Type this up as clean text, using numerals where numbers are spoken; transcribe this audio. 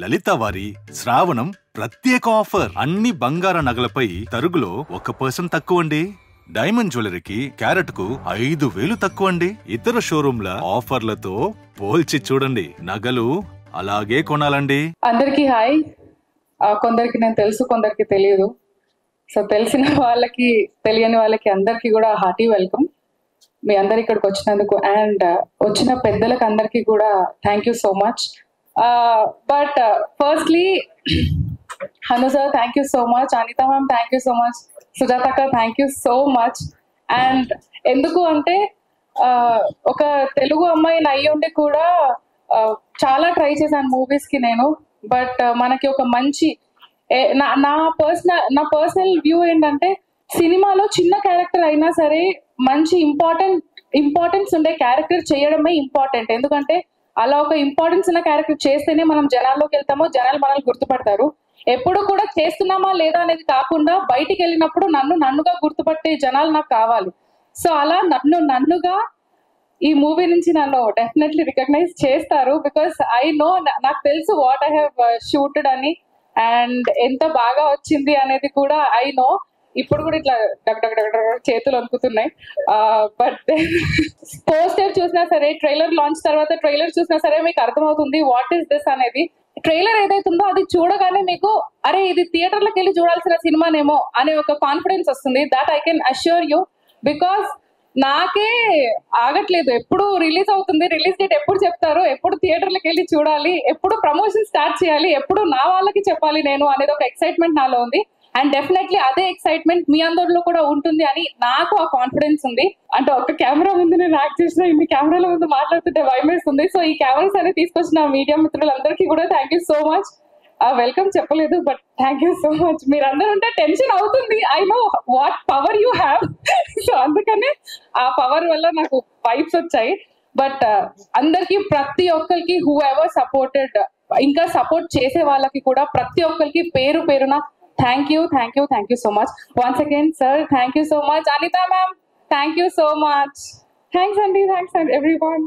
లలిత వారి శ్రావణం ప్రత్యేక ఆఫర్. అన్ని బంగార నగలపై తరుగులో 1% తక్కువండి. డైమండ్ జ్యువెలరీకి క్యారెట్ కు 5,000 తక్కువండి. ఇతర షోరూంల ఆఫర్లతో పోల్చి చూడండి. నగలు అలాగే కొనాలండి. అందరికీ హాయ్. కొందరికి నేను తెలుసు, కొందరికి తెలియదు. సో తెలిసిన వాళ్ళకి, తెలియని వాళ్ళకి అందరికీ కూడా హార్టీ వెల్కమ్. మీ అందరు ఇక్కడికి వచ్చినందుకు అండ్ వచ్చిన పెద్దలకు అందరికీ కూడా thank you so much. But firstly Hanu sir thank you so much, Anitha ma'am thank you so much, Sujatha అక్క thank you so much. And ఎందుకు అంటే ఒక తెలుగు అమ్మాయిని అయ్యుండి కూడా చాలా ట్రై చేశాను మూవీస్కి నేను. బట్ మనకి ఒక మంచి నా పర్సనల్ వ్యూ ఏంటంటే, సినిమాలో చిన్న క్యారెక్టర్ అయినా సరే మంచి ఇంపార్టెన్స్ ఉండే క్యారెక్టర్ చేయడమే ఇంపార్టెంట్. ఎందుకంటే అలా ఒక ఇంపార్టెన్స్ ఉన్న క్యారెక్టర్ చేస్తేనే మనం జనాల్లోకి వెళ్తామో, జనాలు మనల్ని గుర్తుపడతారు. ఎప్పుడు కూడా చేస్తున్నామా లేదా అనేది కాకుండా బయటికి వెళ్ళినప్పుడు నన్నుగా గుర్తుపట్టే జనాలు నాకు కావాలి. సో అలా నన్నుగా ఈ మూవీ నుంచి నన్ను డెఫినెట్లీ రికగ్నైజ్ చేస్తారు. బికాస్ ఐ నో, నాకు తెలుసు వాట్ ఐ హ్యావ్ షూటెడ్ అని అండ్ ఎంత బాగా వచ్చింది అనేది కూడా ఐ నో. ఇప్పుడు కూడా ఇట్లా చేతులు అనుకుతున్నాయి. బట్ పోస్టర్ చూసినా సరే, ట్రైలర్ లాంచ్ తర్వాత ట్రైలర్ చూసినా సరే మీకు అర్థమవుతుంది వాట్ ఈస్ దిస్ అనేది. ట్రైలర్ ఏదైతుందో అది చూడగానే మీకు అరే ఇది థియేటర్లకు వెళ్ళి చూడాల్సిన సినిమానేమో అనే ఒక కాన్ఫిడెన్స్ వస్తుంది. That I can assure you. Because నాకే ఆగట్లేదు, ఎప్పుడు రిలీజ్ అవుతుంది, రిలీజ్ డేట్ ఎప్పుడు చెప్తారు, ఎప్పుడు థియేటర్లకు వెళ్ళి చూడాలి, ఎప్పుడు ప్రమోషన్ స్టార్ట్ చేయాలి, ఎప్పుడు నా వాళ్ళకి చెప్పాలి నేను అనేది ఒక ఎక్సైట్మెంట్ నాలో ఉంది. అండ్ డెఫినెట్లీ అదే ఎక్సైట్మెంట్ మీ అందరిలో కూడా ఉంటుంది అని నాకు ఆ కాన్ఫిడెన్స్ ఉంది. అంటే ఒక కెమెరా ముందు నేను యాక్ట్ చేసిన, ఇన్ని కెమెరాల ముందు మాట్లాడుతుంటే భయం వేస్తుంది. సో ఈ కెమెరాస్ అనేది తీసుకొచ్చిన మీడియా మిత్రులందరికీ కూడా thank you so much. Welcome చెప్పలేదు, but thank you so much. మీరందరూ ఉంటే టెన్షన్ అవుతుంది. I know what power you have. So అందుకనే ఆ పవర్ వల్ల నాకు వైబ్స్ వచ్చాయి. బట్ అందరికి, ప్రతి ఒక్కరికి హూ ఎవర్ సపోర్టెడ్, ఇంకా సపోర్ట్ చేసే వాళ్ళకి కూడా ప్రతి ఒక్కరికి పేరు పేరున thank you so much. Once again sir thank you so much. Anitha ma'am thank you so much. Thanks అండి ఎవ్రీవన్.